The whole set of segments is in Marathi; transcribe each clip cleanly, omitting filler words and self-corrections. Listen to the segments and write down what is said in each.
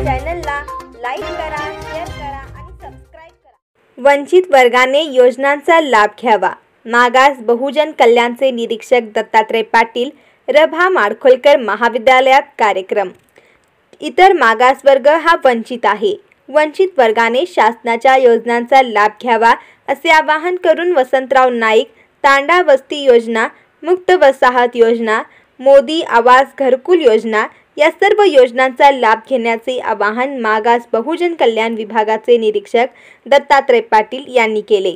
चॅनलला लाईक करा, शेअर करा आणि सबस्क्राईब करा। वंचित वर्गाने योजनांचा लाभ घ्यावा। मागास बहुजन कल्याणचे निरीक्षक दत्तात्रय पाटील, रभा माडखोलकर महाविद्यालयात कार्यक्रम। इतर मागासवर्ग हा वंचित आहे। वंचित वर्गाने शासनाच्या योजनांचा लाभ घ्यावा असे आवाहन करून वसंतराव नाईक तांडा वस्ती योजना, मुक्त वसाहत योजना, मोदी आवास घरकुल योजना या सर्व योजनांचा लाभ घेण्याचे आवाहन मागास बहुजन कल्याण विभागाचे निरीक्षक दत्तात्रय पाटील यांनी केले।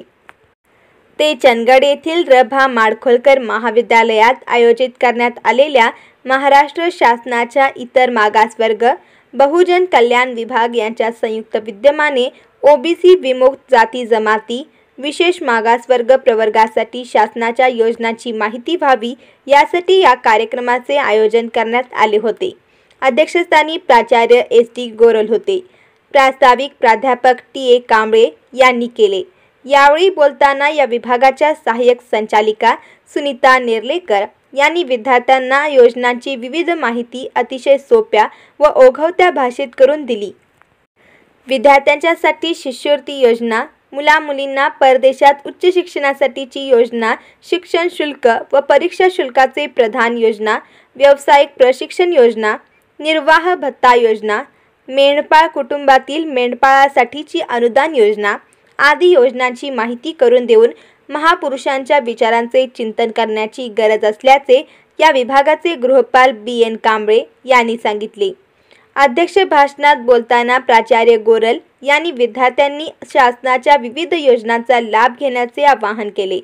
ते चंदगड येथील रभा माडखोलकर महाविद्यालयात आयोजित करण्यात आलेल्या महाराष्ट्र शासनाच्या इतर मागासवर्ग बहुजन कल्याण विभाग यांच्या संयुक्त विद्यमाने ओबीसी विमुक्त जाती जमाती विशेष मागासवर्ग प्रवर्गासाठी शासनाच्या योजनांची माहिती व्हावी यासाठी या कार्यक्रमाचे आयोजन करण्यात आले होते। अध्यक्षस्थानी प्राचार्य SD गोरल होते। प्रास्ताविक प्राध्यापक TA कांबळे यांनी केले। यावेळी बोलताना या विभागाच्या सहाय्यक संचालिका सुनीता नेर्लेकर यांनी विद्यार्थ्यांना योजनांची विविध माहिती अतिशय सोप्या व ओघवत्या भाषेत करून दिली। विद्यार्थ्यांच्यासाठी शिष्यवृत्ती योजना, मुला-मुलींना परदेशात उच्च शिक्षणासाठीची योजना, शिक्षण शुल्क व परीक्षा शुल्काचे प्रदान योजना, व्यावसायिक प्रशिक्षण योजना, निर्वाह भत्ता योजना, मेंढपाळ कुटुंबातील मेंढपाळासाठीची अनुदान योजना आदी योजनांची माहिती करून देऊन महापुरुषांच्या विचारांचे चिंतन करण्याची गरज असल्याचे या विभागाचे गृहपाल BN कांबळे यांनी सांगितले। अध्यक्ष भाषणात बोलताना प्राचार्य गोरल यांनी विद्यार्थ्यांनी शासनाच्या विविध योजनांचा लाभ घेण्याचे आवाहन केले।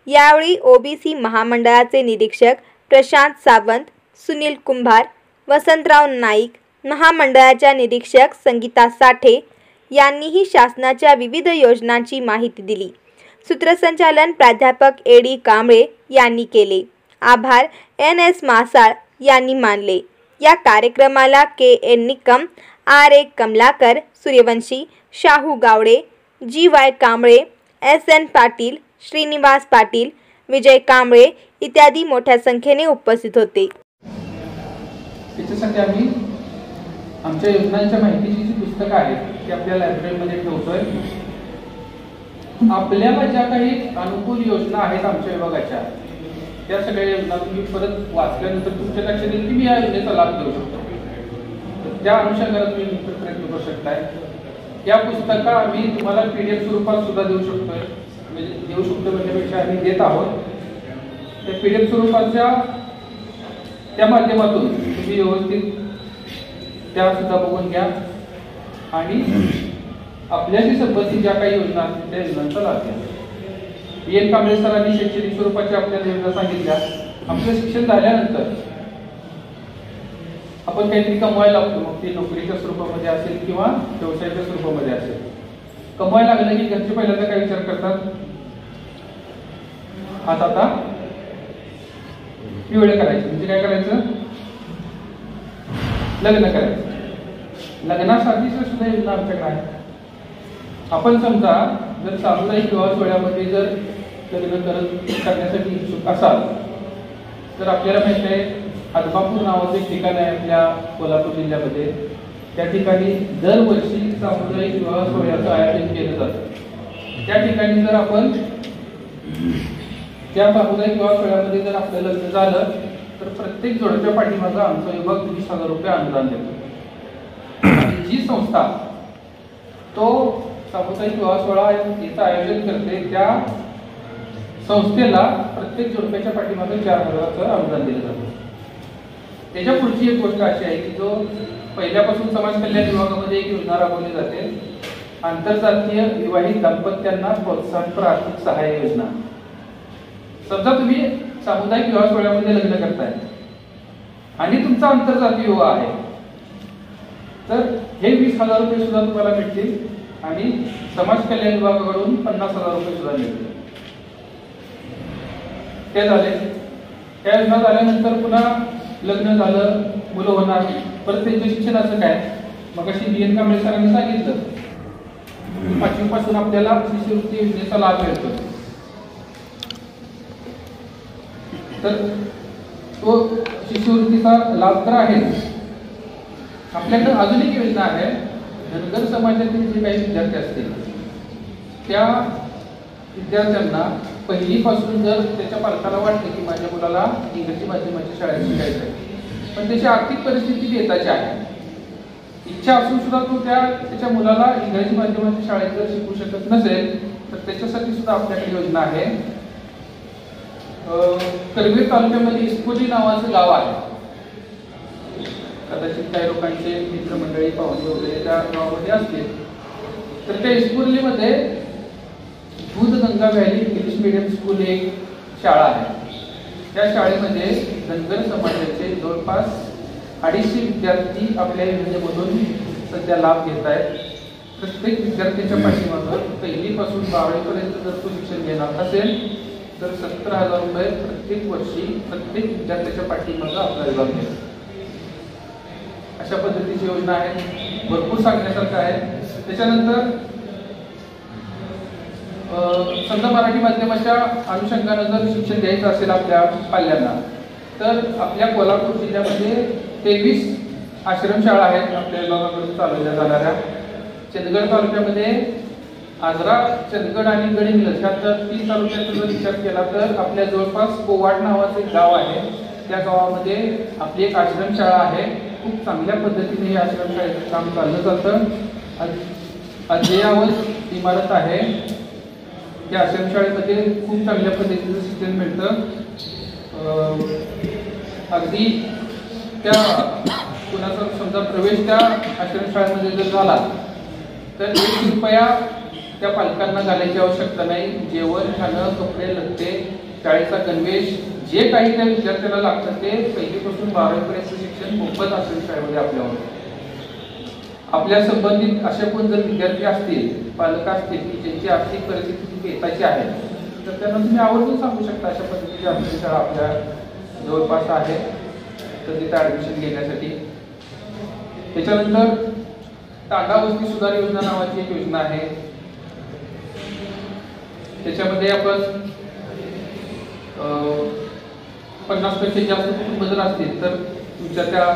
यावेळी ओबीसी महामंडळाचे निरीक्षक प्रशांत सावंत, सुनील कुंभार, वसंतराव नाईक, महामंडळाच्या निरीक्षक संगीता साठे यांनीही शासनाच्या विविध योजनांची माहिती दिली। सूत्रसंचालन प्राध्यापक AD कांबळे यांनी केले। आभार NS मासाळ यांनी मानले। या कार्यक्रमाला KN Nikam, RA Kamalakar, Suryavanshi, Shahu Gawade, GY Kamble, SN Patil, Shrinivas Patil, विजय कांबळे इत्यादी मोठ्या संख्येने उपस्थित होते। त्याच्यासाठी आम्ही आमच्या योजनांच्या माहितीची जी पुस्तकं आहेत ती आपल्या लायब्ररीमध्ये ठेवतोय। आपल्याला ज्या काही अनुकूल योजना आहेत आमच्या विभागाच्या त्या सगळ्या योजना तुम्ही परत वाचल्यानंतर तुमच्या लक्षात येईल की मी या योजनेचा लाभ घेऊ शकतो। त्या अनुषंगाने तुम्ही प्रयत्न करू शकताय। या पुस्तकं आम्ही तुम्हाला PDF स्वरूपात सुद्धा देऊ शकतोय, म्हणजे देऊ शकतो म्हणण्यापेक्षा आम्ही देत आहोत। त्या PDF स्वरूपाच्या त्या माध्यमातून तुम्ही व्यवस्थित त्या सुद्धा बघून घ्या आणि आपल्याशी संबंधित ज्या काही योजना असतील त्या योजनांचा लाभ घ्या। BN कांबळे सरांनी शैक्षणिक स्वरूपाच्या आपल्याला योजना सांगितल्या। आपलं शिक्षण झाल्यानंतर आपण काहीतरी कमवायला लागतो, मग ती नोकरीच्या स्वरूपामध्ये असेल किंवा व्यवसायाच्या स्वरूपामध्ये असेल। कमवायला लागलं की घरचे पहिल्यांदा काय विचार करतात, आता पिवळे करायचे, म्हणजे काय करायचं, लग्न करायचं। लग्नासाठी सुद्धा योजना आमच्याकडे आहे। आपण समजा जर सामुदायिक विवाह सोहळ्यामध्ये जर लग्न करण्यासाठी इच्छुक असाल तर आपल्याला माहिती आहे आदमापूर नावाचं एक ठिकाण आहे आपल्या कोल्हापूर जिल्ह्यामध्ये। त्या ठिकाणी दरवर्षी सामुदायिक विवाह सोहळ्याचं आयोजन केलं जातं। त्या ठिकाणी जर आपण त्या सामुदायिक विवाह सोहळ्यामध्ये जर आपलं लग्न झालं तर प्रत्येक जोडप्या पाठीमागं आमचा विभाग 20,000 रुपये अनुदान देतो। आणि जी संस्था तो सामुदायिक विवाह सोहळा याचं आयोजन करते त्या संस्थेला प्रत्येक जोडप्याच्या पाठीमागे 4,000चं अनुदान दिलं जातं। त्याच्या पुढची एक गोष्ट अशी आहे की जो पहिल्यापासून समाज कल्याण विभागामध्ये एक योजना राबवली जाते, आंतरजातीय विवाहित दाम्पत्यांना प्रोत्साहनपर आर्थिक सहाय्य योजना। समजा तुम्ही सामुदायिक विवाह सोहळ्यामध्ये लग्न करताय आणि तुमचा आंतरजातीय विवाह आहे तर हे 20,000 रुपये सुद्धा तुम्हाला मिळतील आणि समाज कल्याण विभागाकडून 50,000 रुपये सुद्धा मिळतील। ते झाले। त्या योजना झाल्यानंतर पुन्हा लग्न झालं, मुलं होणार, परत त्यांच्या शिक्षणाचं काय, मग अशी BN कांबळे सरांनी सांगितलं 5वी पासून आपल्याला शिष्यवृत्ती योजनेचा लाभ मिळतो। तर तो शिष्यवृत्तीचा लाभ तर आहे आपल्याकडे अजून एक योजना आहे. धनगर समाजातील जे काही विद्यार्थी असतील त्या विद्यार्थ्यांना पहिलीपासून जर त्याच्या पालकाला वाटतं की माझ्या मुलाला इंग्रजी माध्यमाच्या शाळेत शिकायचं आहे, पण त्याची आर्थिक परिस्थिती बेताची आहे, इच्छा असून सुद्धा तो त्याच्या मुलाला इंग्रजी माध्यमाच्या शाळेत जर शिकू शकत नसेल तर त्याच्यासाठी सुद्धा आपल्याकडे योजना आहे. करवीर तालुक्यामध्ये इस्कोली नावाचं गाव आहे. कदाचित काही लोकांचे मित्रमंडळी पाहुणे वगैरे त्या गावामध्ये असतील. तर त्या इस्कोलीमध्ये Doodhganga valley English medium school एक शाळा आहे. त्या शाळेमध्ये धनगर समाजाचे जवळपास 250 विद्यार्थी आपल्या योजनेमधून सध्या लाभ घेत आहेत. प्रत्येक विद्यार्थ्याच्या पाठीमागं पहिलीपासून 12वीपर्यंत जर तो शिक्षण घेणार असेल तर 70,000 रुपये प्रत्येक वर्षी प्रत्येक विद्यार्थ्याच्या पाठीमागं आपला विभाग मिळेल. अशा पद्धतीची योजना आहे. भरपूर सांगण्यासारखं आहे. त्याच्यानंतर समजा मराठी माध्यमाच्या अनुषंगानं जर शिक्षण द्यायचं असेल आपल्या पाल्यांना तर आपल्या कोल्हापूर जिल्ह्यामध्ये 23 आश्रमशाळा आहेत आपल्या विभागाकडून चालवल्या जाणाऱ्या. चंदगड तालुक्यामध्ये आजरा, चंदगड आणि गडिंग्लज ह्या 3 तालुक्याचा जर विचार केला तर आपल्या जवळपास कोवाड नावाचं एक गाव आहे. त्या गावामध्ये आपली एक आश्रमशाळा आहे. खूप चांगल्या पद्धतीने ही आश्रमशाळेचं काम चाललं जातं. अद्ययावत इमारत आहे. या आश्रमशाळेमध्ये खूप चांगल्या पद्धतीचं शिक्षण मिळतं. अगदी त्या कुणाचा समजा प्रवेश त्या आश्रमशाळेमध्ये जर झाला तर 1 रुपया त्या पालकांना घालायची आवश्यकता नाही. जेवण, खाणं, कपडे, लत्ते, शाळेचा गणवेश जे काही त्या विद्यार्थ्याला लागतं ते पहिलीपासून 12वीपर्यंत शिक्षण मोफत आश्रमशाळेमध्ये आपल्यावर. आपल्या संबंधित असे कोण जर विद्यार्थी असतील, पालक असतील की ज्यांची आर्थिक परिस्थिती बेताची आहे तर त्यांना तुम्ही आवर्जून सांगू शकता. अशा पद्धतीची आश्रमशाळा आपल्या जवळपास आहे तर तिथे ॲडमिशन घेण्यासाठी. त्याच्यानंतर टाटा वस्ती सुधार योजना नावाची एक योजना आहे. त्याच्यामध्ये आपण 50% जास्त कुटुंब जर असतील तर तुमच्या त्या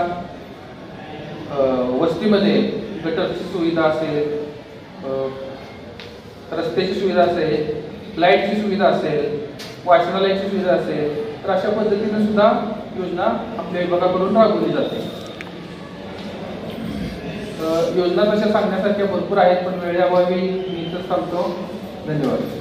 वस्तीमध्ये गटरची सुविधा असेल, रस्त्याची सुविधा असेल, लाईटची सुविधा असेल, वाचनालयाची सुविधा असेल तर अशा पद्धतीने सुद्धा योजना आपल्या विभागाकडून राबवली जाते. योजना तशा सांगण्यासारख्या भरपूर आहेत पण वेळेअभावी मी इथंच थांबतो. धन्यवाद.